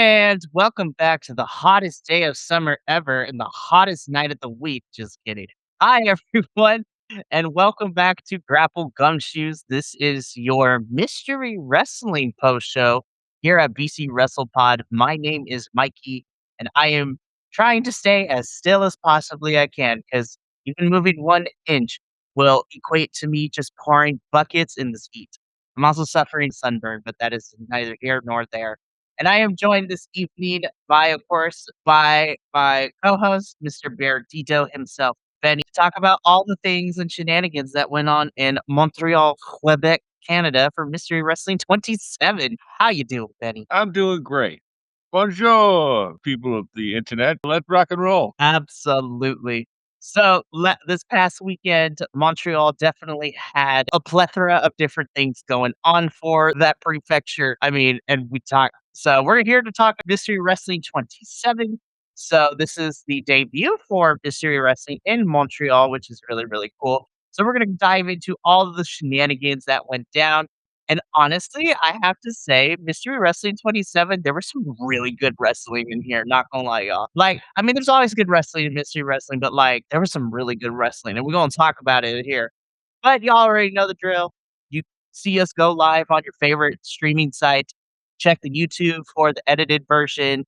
And welcome back to the hottest day of summer ever and the hottest night of the week. Just kidding. Hi, everyone, and welcome back to Grapple Gumshoes. This is your mystery wrestling post show here at BC WrestlePod. My name is Mikey, and I am trying to stay as still as possibly I can because even moving 1 inch will equate to me just pouring buckets in this heat. I'm also suffering sunburn, but that is neither here nor there. And I am joined this evening by, of course, by my co-host, Mr. Dito himself, Benny, to talk about all the things and shenanigans that went on in Montreal, Quebec, Canada for Mystery Wrestling 27. How you doing, Benny? I'm doing great. Bonjour, people of the internet. Let's rock and roll. Absolutely. So this past weekend, Montreal definitely had a plethora of different things going on for that prefecture. I mean, and we talk. So we're here to talk Mystery Wrestling 27. So this is the debut for Mystery Wrestling in Montreal, which is really, really cool. So we're going to dive into all of the shenanigans that went down. And honestly, I have to say, Mystery Wrestling 27, there was some really good wrestling in here, not gonna lie, y'all. Like, I mean, there's always good wrestling in Mystery Wrestling, but like, there was some really good wrestling, and we're gonna talk about it here. But y'all already know the drill. You see us go live on your favorite streaming site. Check the YouTube for the edited version.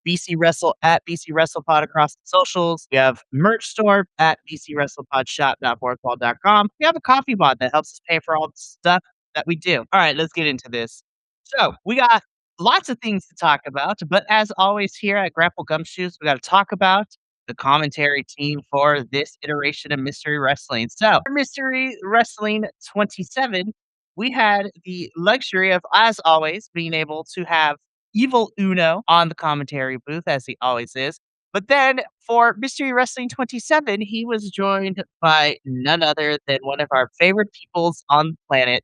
BC Wrestle at BC WrestlePod across the socials. We have merch store at bcwrestlepodshop.boardwall.com. We have a coffee bot that helps us pay for all the stuff that we do. All right, let's get into this. So we got lots of things to talk about, but as always here at Grapple Gumshoes, we got to talk about the commentary team for this iteration of Mystery Wrestling. So for Mystery Wrestling 27, we had the luxury of, as always, being able to have Evil Uno on the commentary booth, as he always is. But then for Mystery Wrestling 27, he was joined by none other than one of our favorite peoples on the planet,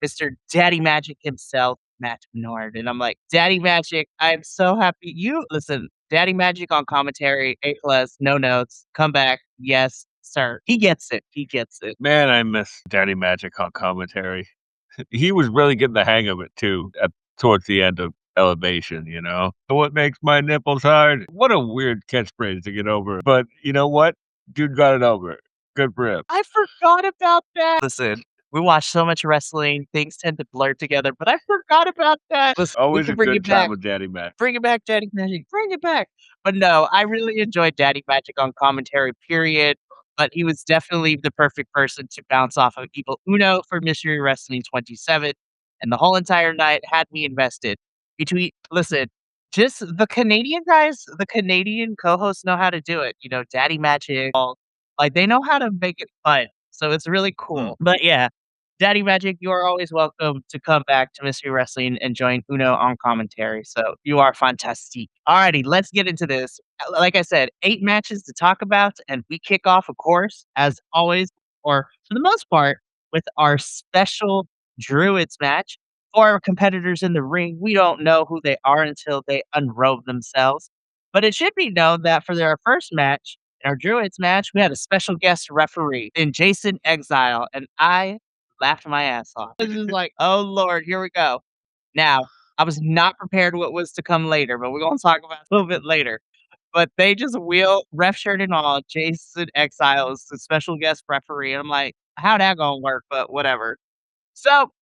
Mr. Daddy Magic himself, Matt Nord. And I'm like, Daddy Magic, I'm so happy. You listen, Daddy Magic on commentary, A plus, no notes, come back. Yes, sir. He gets it. He gets it. Man, I miss Daddy Magic on commentary. He was really getting the hang of it too towards the end of Elevation, you know? What makes my nipples hard? What a weird catchphrase to get over. But you know what? Dude got it over. Good for him. I forgot about that. Listen, we watch so much wrestling, things tend to blur together, but I forgot about that. Listen, we Always can a bring good it time back. with Daddy Magic. Bring it back, Daddy Magic. Bring it back. But no, I really enjoyed Daddy Magic on commentary, period. But he was definitely the perfect person to bounce off of Evil Uno for Mystery Wrestling 27. And the whole entire night had me invested. Listen, just the Canadian guys, the Canadian co hosts know how to do it. You know, Daddy Magic, like they know how to make it fun. So it's really cool. But yeah, Daddy Magic, you are always welcome to come back to Mystery Wrestling and join Uno on commentary. So you are fantastic. Alrighty, let's get into this. Like I said, 8 matches to talk about, and we kick off, of course, as always, or for the most part, with our special Druids match. For our competitors in the ring, we don't know who they are until they unrobe themselves. But it should be known that for their first match, in our Druids match, we had a special guest referee in Jason Exile, and I laughed my ass off. I was just like, "Oh Lord, here we go." Now, I was not prepared what was to come later, but we're gonna talk about it a little bit later. But they just wheel ref shirt and all, Jason Exile is the special guest referee. I'm like, "How that gonna work?" But whatever. So,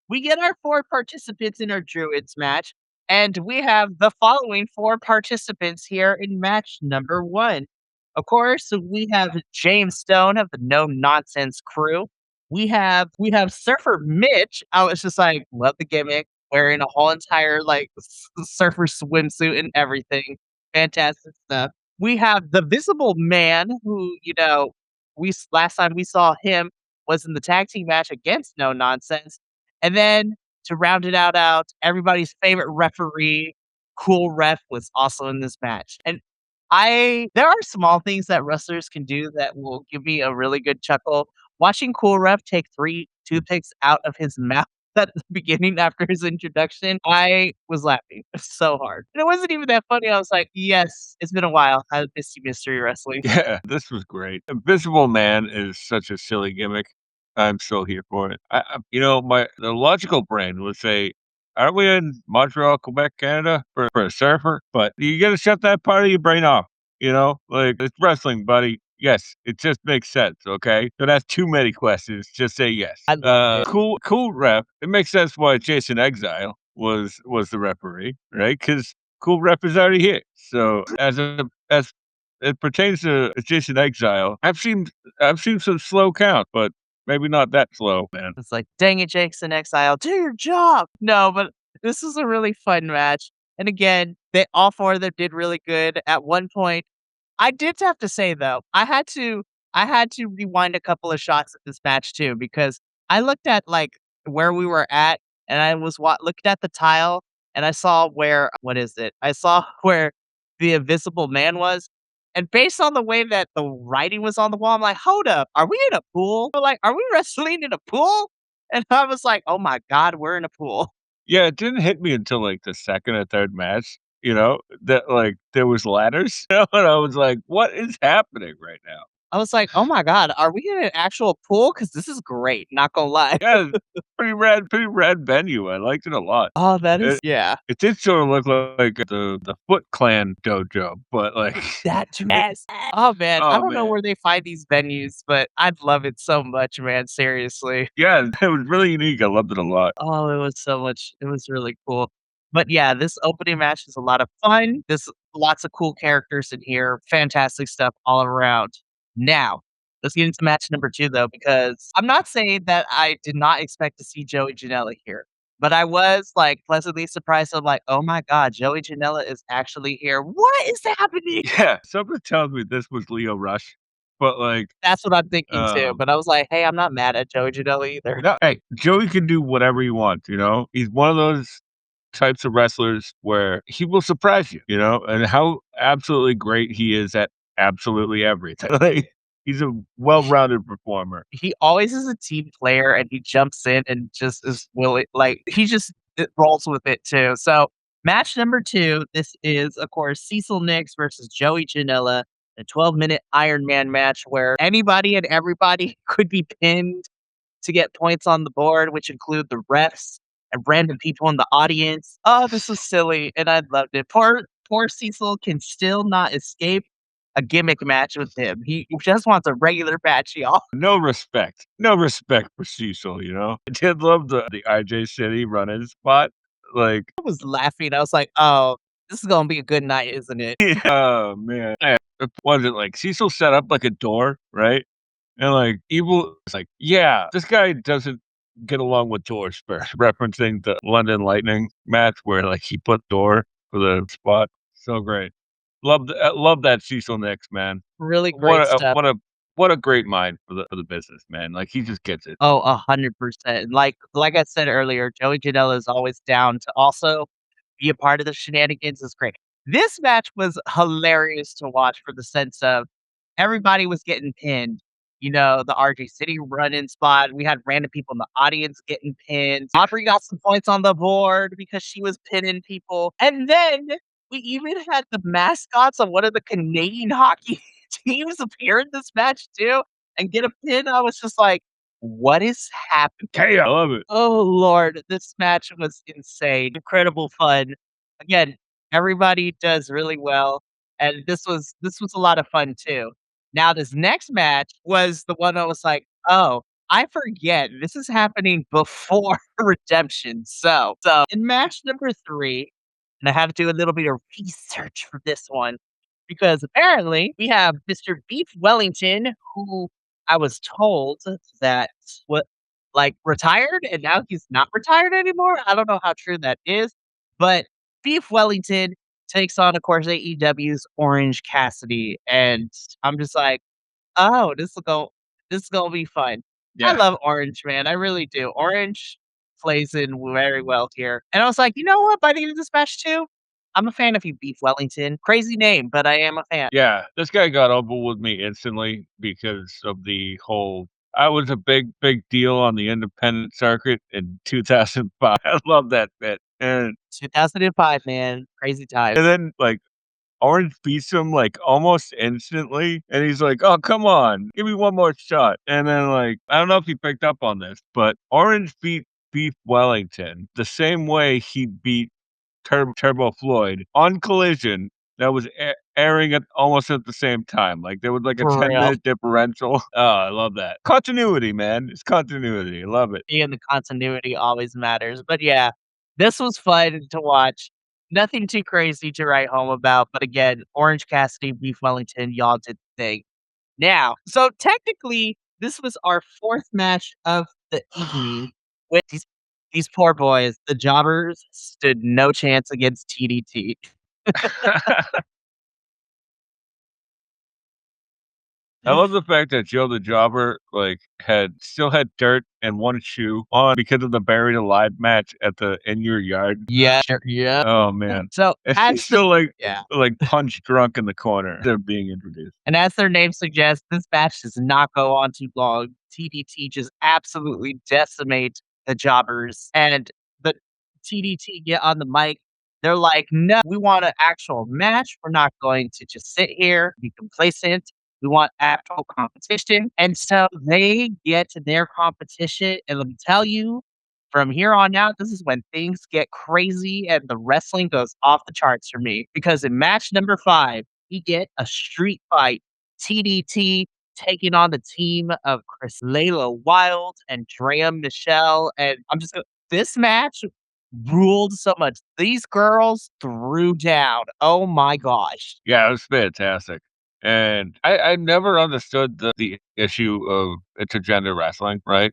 we get our 4 participants in our Druids match, and we have the following 4 participants here in match number 1. Of course, we have James Stone of the No Nonsense crew. We have Surfer Mitch. I was just like, love the gimmick, wearing a whole entire like surfer swimsuit and everything. Fantastic stuff. We have the Visible Man, who last time we saw him was in the tag team match against No Nonsense, and then to round it out, everybody's favorite referee, Cool Ref, was also in this match. And there are small things that wrestlers can do that will give me a really good chuckle. Watching Cool Ref take 3 toothpicks out of his mouth at the beginning after his introduction, I was laughing so hard. And it wasn't even that funny. I was like, yes, it's been a while. I miss you, Mystery Wrestling. Yeah, this was great. Invisible Man is such a silly gimmick. I'm so here for it. The logical brain would say, aren't we in Montreal, Quebec, Canada for a surfer? But you gotta shut that part of your brain off, you know? Like, it's wrestling, buddy. Yes, it just makes sense, okay? Don't ask too many questions, just say yes. I loved it. Cool ref. It makes sense why Jason Exile was the referee, right? Because Cool Ref is already here. So as it pertains to Jason Exile, I've seen some slow count, but maybe not that slow, man. It's like, "Dang it, Jake's in exile, do your job!" No, but this was a really fun match, and again, they all 4 of them did really good. At one point I did have to say though, I had to rewind a couple of shots at this match too because I looked at like where we were at and I was looking at the tile and I saw where what is it? I saw where the invisible man was. And based on the way that the writing was on the wall, I'm like, hold up, are we in a pool? Like, are we wrestling in a pool? And I was like, oh my God, we're in a pool. Yeah, it didn't hit me until, like, the 2nd or 3rd match, you know, that, like, there was ladders, you know, and I was like, "What is happening right now?" I was like, oh my God, are we in an actual pool? Because this is great, not gonna lie. Yeah, pretty rad venue, I liked it a lot. Oh, that is It yeah. it did sort of look like the Foot Clan dojo, but, like, That too. Yes. Oh, man, I oh, don't know man. where they find these venues, but I'd love it so much, man, seriously. Yeah, it was really unique, I loved it a lot. Oh, it was really cool. But yeah, this opening match is a lot of fun. There's lots of cool characters in here, fantastic stuff all around. Now, let's get into match number 2 though, because I'm not saying that I did not expect to see Joey Janela here, but I was, like, pleasantly surprised. I'm like, "Oh my god, Joey Janela is actually here. What is happening?" Yeah, something tells me this was Leo Rush, but, like, That's what I'm thinking too, um but I was like, "Hey, I'm not mad at Joey Janela either." no, hey, Joey can do whatever he wants, you know? He's one of those types of wrestlers where he will surprise you, you know? And how absolutely great he is at absolutely everything. Like, he's a well-rounded performer. He always is a team player, and he jumps in and just is willing like, he just rolls with it too. So, match number 2, this is, of course, Cecil Nix versus Joey Janela, a 12-minute Iron Man match where anybody and everybody could be pinned to get points on the board, which include the refs and random people in the audience. Oh, this was silly, and I loved it. Poor Cecil can still not escape a gimmick match with him. He just wants a regular match, y'all. No respect. No respect for Cecil, you know? I did love the RJ City run-in spot. Like, I was laughing. I was like, "Oh, this is gonna be a good night, isn't it?" oh, man. Was it like Cecil set up like a door, right? And, like, Evil is like, "Yeah, this guy doesn't get along with doors," first, referencing the London Lightning match where, like, he put door for the spot. So great. Love that Cecil Nix, man. Really What great a stuff. what a what a great mind for the business, man. Like, he just gets it. Oh, 100%. Like I said earlier, Joey Janela is always down to also be a part of the shenanigans. Is great. This match was hilarious to watch for the sense of everybody was getting pinned. You know, the RJ City run-in spot. We had random people in the audience getting pinned. Aubrey got some points on the board because she was pinning people. And then we even had the mascots of one of the Canadian hockey teams appear in this match too and get a pin. I was just like, what is happening? Chaos. I love it. Oh lord, this match was insane, incredible fun. Again, everybody does really well, and this was a lot of fun too. Now this next match was the one I was like, "Oh, I forget this is happening before Redemption." So in match number 3, and I had to do a little bit of research for this one because apparently we have Mr. Beef Wellington, who I was told that what like, retired, and now he's not retired anymore? I don't know how true that is, but Beef Wellington takes on, of course, AEW's Orange Cassidy, and I'm just like, "Oh, this is gonna be fun." I Yeah. love Orange, man, I really do. Orange plays in very well here, and I was like, "You know what? By the end of this match too, I'm a fan of you, Beef Wellington." Crazy name, but I am a fan. Yeah, this guy got over with me instantly because of the whole I was a big deal on the independent circuit in 2005. I love that bit. 2005, man, crazy times. And then, like, Orange beats him, like, almost instantly, and he's like, "Oh, come on, give me one more shot." And then, like, I don't know if you picked up on this, but Orange beat Beef Wellington the same way he beat Turbo Floyd on Collision that was airing at almost at the same time. Like, there was, like, a For real. 10-minute differential. Oh, I love that. Continuity, man. It's continuity. I love it. And the continuity always matters. But yeah, this was fun to watch. Nothing too crazy to write home about. But again, Orange Cassidy, Beef Wellington, y'all did the thing. Now, so technically, this was our fourth match of the evening with these poor boys. The Jobbers stood no chance against TDT. I love the fact that Joe the Jobber, like, had dirt and 1 shoe on because of the buried alive match at the In Your Yard. Yeah, sure, yeah. Oh, man. So And as he's the still, yeah, punch drunk in the corner. They're being introduced. and as their name suggests, this match does not go on too long. TDT just absolutely decimate the Jobbers, and the TDT get on the mic. They're like, "No, we want an actual match. We're not going to just sit here, be complacent. We want actual competition." And so they get to their competition, and let me tell you, from here on out, this is when things get crazy and the wrestling goes off the charts for me. Because in match number 5, we get a street fight. TDT taking on the team of Chris Layla Wild and Drea Michelle. And this match ruled so much. These girls threw down. Oh my gosh. Yeah, it was fantastic. And I never understood the issue of intergender wrestling, right?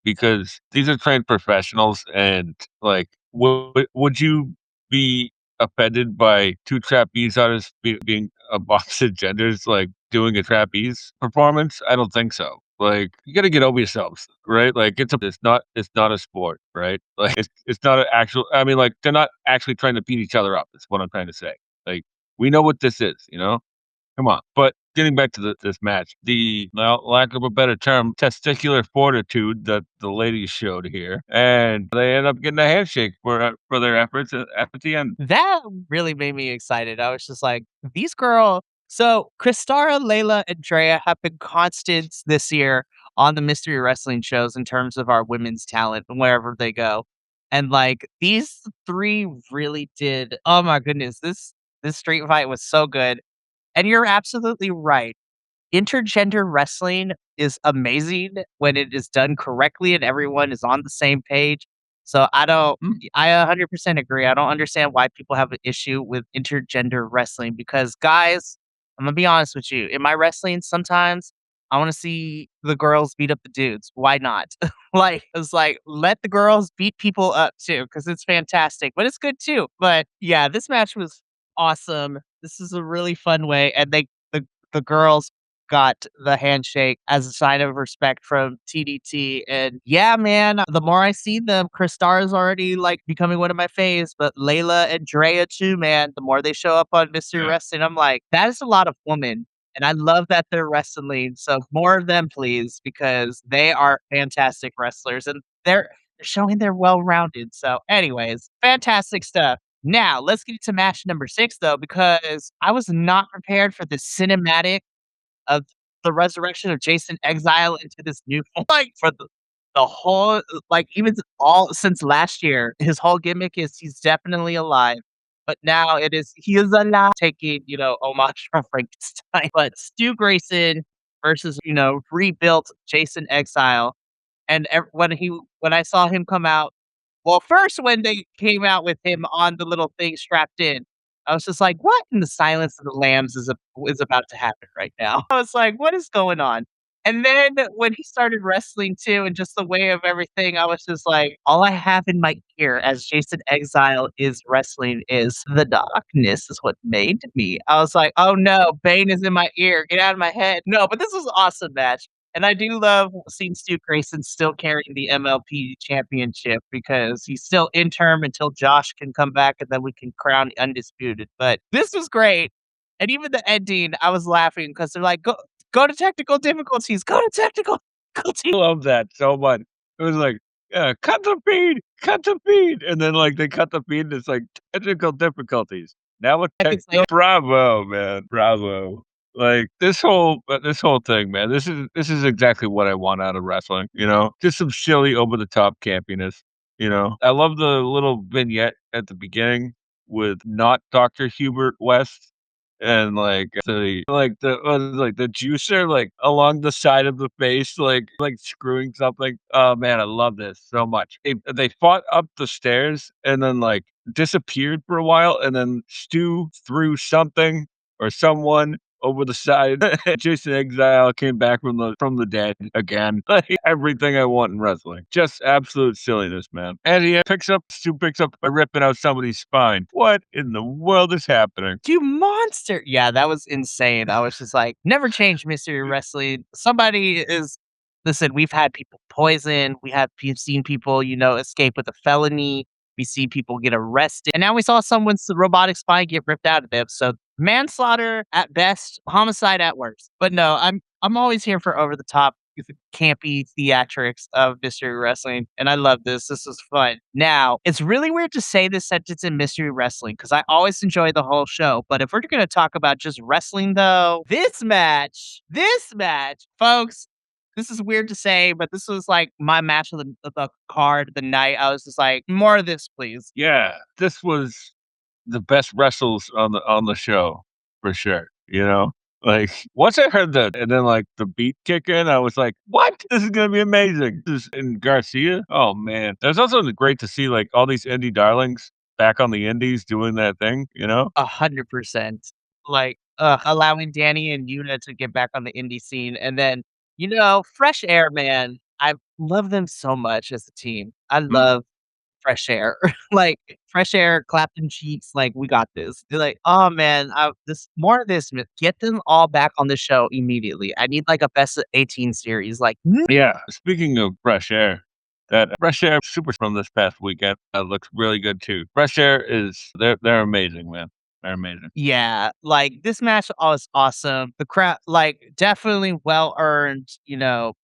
Because these are trained professionals and, like, would you be offended by 2 trapeze artists being of opposite genders, like, doing a trapeze performance? I don't think so. Like, you gotta get over yourselves, right? Like, it's not a sport, right? Like, it's not an actual I mean, like, they're not actually trying to beat each other up, is what I'm trying to say. Like, we know what this is, you know? Come on. But getting back to this match, the well, lack of a better term, testicular fortitude that the ladies showed here, and they end up getting a handshake for their efforts at the end. That really made me excited. I was just like, these girl. So Kristara, Layla, and Drea have been constants this year on the mystery wrestling shows in terms of our women's talent wherever they go. And like these three really did. Oh my goodness, this street fight was so good. And you're absolutely right. Intergender wrestling is amazing when it is done correctly and everyone is on the same page. So I 100% agree. I don't understand why people have an issue with intergender wrestling because guys, I'm gonna be honest with you. In my wrestling, sometimes I want to see the girls beat up the dudes. Why not? It's like let the girls beat people up too because it's fantastic, but it's good too. But yeah, this match was awesome. This is a really fun way, and the girls got the handshake as a sign of respect from TDT. And yeah, man, the more I see them, Chris is already like becoming one of my faves, but Layla and Drea too, man. The more they show up on Mystery Yeah. Wrestling, I'm like, that is a lot of women. And I love that they're wrestling. So more of them, please, because they are fantastic wrestlers and they're showing they're well rounded. So, anyways, fantastic stuff. Now, let's get to match number 6, though, because I was not prepared for the cinematic of the resurrection of Jason Exile into this new like, for the whole like, even all since last year, his whole gimmick is he's definitely alive, but now it is he is alive, taking, homage from Frankenstein. But Stu Grayson versus, rebuilt Jason Exile, and when I saw him come out well, first, when they came out with him on the little thing strapped in, I was just like, "What in the silence of the lambs is about to happen right now?" I was like, "What is going on?" And then when he started wrestling too, and just the way of everything, I was just like, all I have in my ear as Jason Exile is wrestling is the darkness is what made me. I was like, "Oh no, Bane is in my ear. Get out of my head." No, but this was an awesome match. And I do love seeing Stu Grayson still carrying the MLP championship because he's still interim until Josh can come back and then we can crown undisputed. But this was great. And even the ending, I was laughing because they're like, go to technical difficulties, go to technical difficulties. I love that so much. It was like, yeah, cut the feed, and then, like, they cut the feed, and it's like, technical difficulties. Now with It's like, bravo, man, bravo. Like, this whole thing, man, this is exactly what I want out of wrestling, you know? Just some silly over the top campiness. you know? I love the little vignette at the beginning with not Dr. Hubert West and, like the juicer, like, along the side of the face, like, screwing something. Oh, man, I love this so much. They fought up the stairs and then, like, disappeared for a while, and then Stu threw something or someone over the side. Jason Exile came back from the dead again. Like, everything I want in wrestling. Just absolute silliness, man. And he Stu picks up by ripping out somebody's spine. What in the world is happening? You monster. Yeah, that was insane. I was just like, never change mystery wrestling. Somebody is listen, we've had people poisoned, we've seen people, escape with a felony, we see people get arrested, and now we saw someone's robotic spine get ripped out of them. So manslaughter at best, homicide at worst. But no, I'm always here for over the top campy theatrics of mystery wrestling, and I love this. This is fun. Now, it's really weird to say this sentence in mystery wrestling because I always enjoy the whole show. But if we're going to talk about just wrestling, though, this match, folks, this is weird to say, but this was like my match of the card of the night. I was just like, more of this, please. Yeah, this was the best wrestles on the show for sure, you know? Like, once I heard that and then, like, the beat kick in, I was like, "What? This is gonna be amazing." This is and Garcia, oh, man. It's also great to see, like, all these indie darlings back on the indies doing that thing, you know? 100%. Like, allowing Danny and Yuna to get back on the indie scene, and then, Fresh Air, man, I love them so much as a team. I Mm, love Fresh Air. Like, Fresh Air, Clapton Cheeks, like, "We got this." They're like, "Oh, man, this more of this, get them all back on the show immediately. I need, like, a best of 18 series, like, yeah, speaking of fresh air, that Fresh Air Super from this past weekend, looks really good too. Fresh Air is they're amazing, man. They're amazing. Yeah, like, this match was awesome. The crowd like, definitely well earned,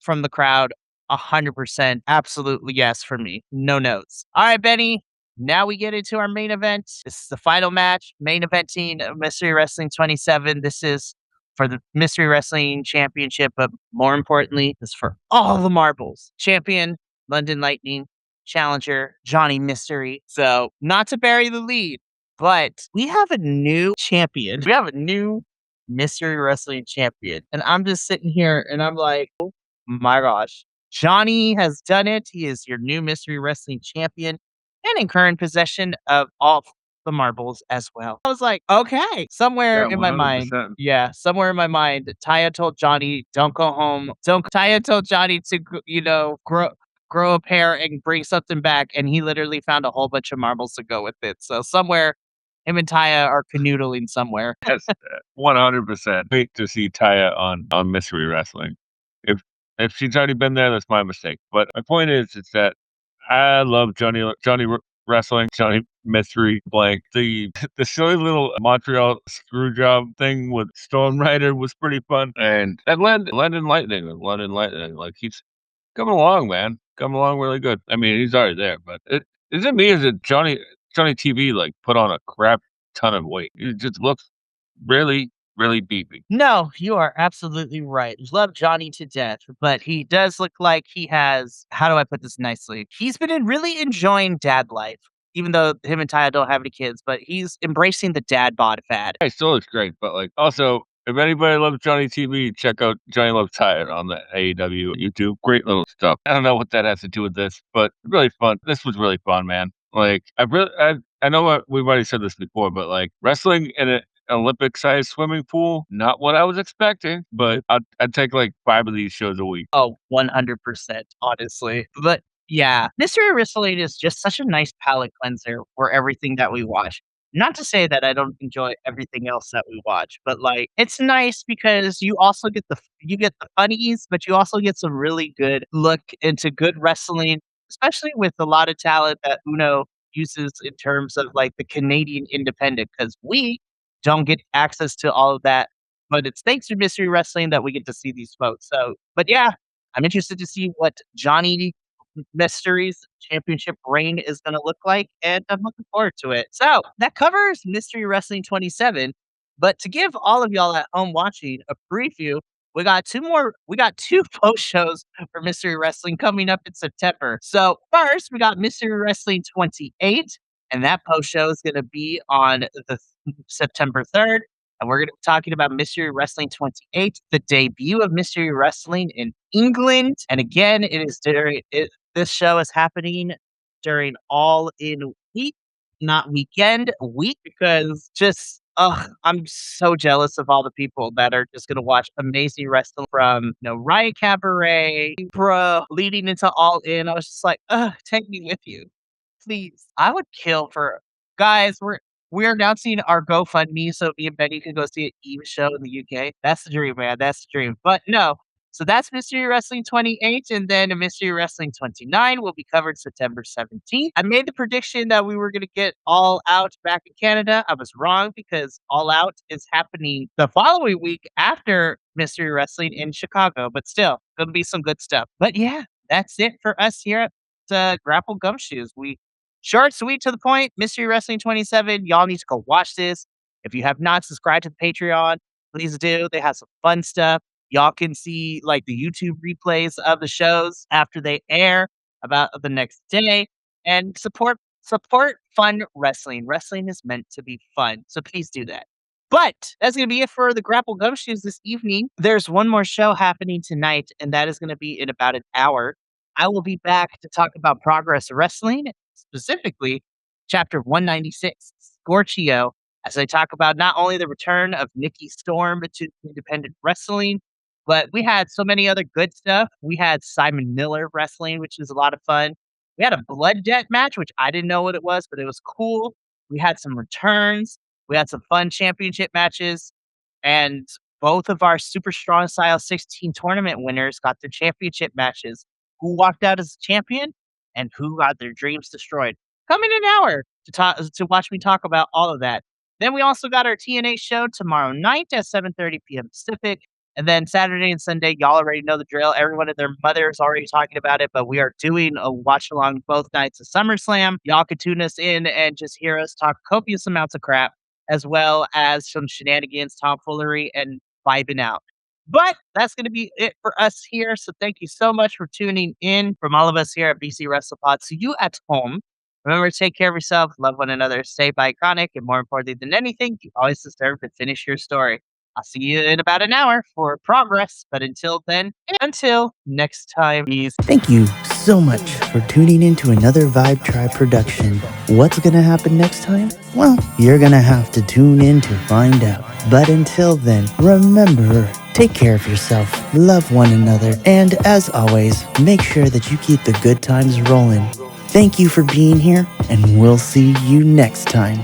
from the crowd, 100%. Absolutely yes for me. No notes. Alright, Benny, now we get into our main event. This is the final match, main eventing of Mystery Wrestling 27. This is for the Mystery Wrestling Championship, but more importantly, this is for all the marbles. Champion, London Lightning. Challenger, Johnny Mystery. So, not to bury the lead, but we have a new champion. We have a new mystery wrestling champion. And I'm just sitting here and I'm like, oh my gosh. Johnny has done it. He is your new mystery wrestling champion and in current possession of all the marbles as well. I was like, okay, somewhere Yeah, in my mind. 100%. Yeah, somewhere in my mind, Taya told Johnny, don't go home. Don't Taya told Johnny to, grow a pair and bring something back. And he literally found a whole bunch of marbles to go with it. So somewhere him and Taya are canoodling somewhere. Yes, 100%. Wait to see Taya on Mystery Wrestling. If if she's already been there, that's my mistake. But my point is that I love Wrestling, Johnny Mystery blank. The the silly little Montreal screw job thing with Storm Rider was pretty fun, and London Lightning, like he's coming along, man, coming along really good. I mean, he's already there, but is it me? Is it Johnny TV like put on a crap ton of weight? He just looks really, really beefy. No, you are absolutely right. Love Johnny to death, but he does look like he has, how do I put this nicely? He's been really enjoying dad life, even though him and Taya don't have any kids, but he's embracing the dad bod fad. He still looks great, but like also, if anybody loves Johnny TV, check out Johnny Loves Tired on the AEW YouTube. Great little stuff. I don't know what that has to do with this, but really fun. This was really fun, man. Like I know we've already said this before, but like wrestling in an Olympic-sized swimming pool, not what I was expecting, but I'd take like 5 of these shows a week. Oh, 100%, honestly. But yeah, Mystery Wrestling is just such a nice palate cleanser for everything that we watch. Not to say that I don't enjoy everything else that we watch, but like it's nice because you get the funnies, but you also get some really good look into good wrestling, especially with a lot of talent that Uno uses in terms of like the Canadian independent, because we don't get access to all of that, but it's thanks to Mystery Wrestling that we get to see these folks. So, but yeah, I'm interested to see what Johnny Mystery's championship reign is going to look like, and I'm looking forward to it. So that covers Mystery Wrestling 27. But to give all of y'all at home watching a preview We got two post shows for Mystery Wrestling coming up in September. So first, we got Mystery Wrestling 28, and that post show is going to be on the September 3rd. And we're going to be talking about Mystery Wrestling 28, the debut of Mystery Wrestling in England. And again, this show is happening during All In Week, not weekend, week, because I'm so jealous of all the people that are just gonna watch amazing wrestling from, Riot Cabaret, Bro, leading into All In. I was just like, "Ugh, take me with you, please." I would kill for guys, we're announcing our GoFundMe so me and Benny can go see an Eve show in the UK. That's the dream, man. That's the dream. But no, so that's Mystery Wrestling 28, and then Mystery Wrestling 29 will be covered September 17th. I made the prediction that we were going to get All Out back in Canada. I was wrong because All Out is happening the following week after Mystery Wrestling in Chicago, but still, going to be some good stuff. But yeah, that's it for us here at Grapple Gumshoes. We short, sweet, to the point. Mystery Wrestling 27. Y'all need to go watch this. If you have not subscribed to the Patreon, please do. They have some fun stuff. Y'all can see like the YouTube replays of the shows after they air about the next day and support fun wrestling. Wrestling is meant to be fun. So please do that. But that's going to be it for the Grapple Gumshoes this evening. There's one more show happening tonight, and that is going to be in about an hour. I will be back to talk about Progress Wrestling, specifically chapter 196, Scorchio, as I talk about not only the return of Nikki Storm to independent wrestling, but we had so many other good stuff. We had Simon Miller wrestling, which was a lot of fun. We had a blood debt match, which I didn't know what it was, but it was cool. We had some returns. We had some fun championship matches. And both of our Super Strong Style 16 tournament winners got their championship matches. Who walked out as champion and who got their dreams destroyed. Come in an hour to watch me talk about all of that. Then we also got our TNA show tomorrow night at 7:30 p.m. Pacific. And then Saturday and Sunday, y'all already know the drill. Everyone and their mother is already talking about it, but we are doing a watch along both nights of SummerSlam. Y'all can tune us in and just hear us talk copious amounts of crap, as well as some shenanigans, tomfoolery, and vibing out. But that's going to be it for us here. So thank you so much for tuning in from all of us here at BC WrestlePod. See you at home. Remember to take care of yourself, love one another, stay iconic, and more importantly than anything, you always deserve to finish your story. I'll see you in about an hour for progress. But until then, until next time, peace. Thank you so much for tuning in to another Vibe Tribe production. What's going to happen next time? Well, you're going to have to tune in to find out. But until then, remember, take care of yourself, love one another, and as always, make sure that you keep the good times rolling. Thank you for being here, and we'll see you next time.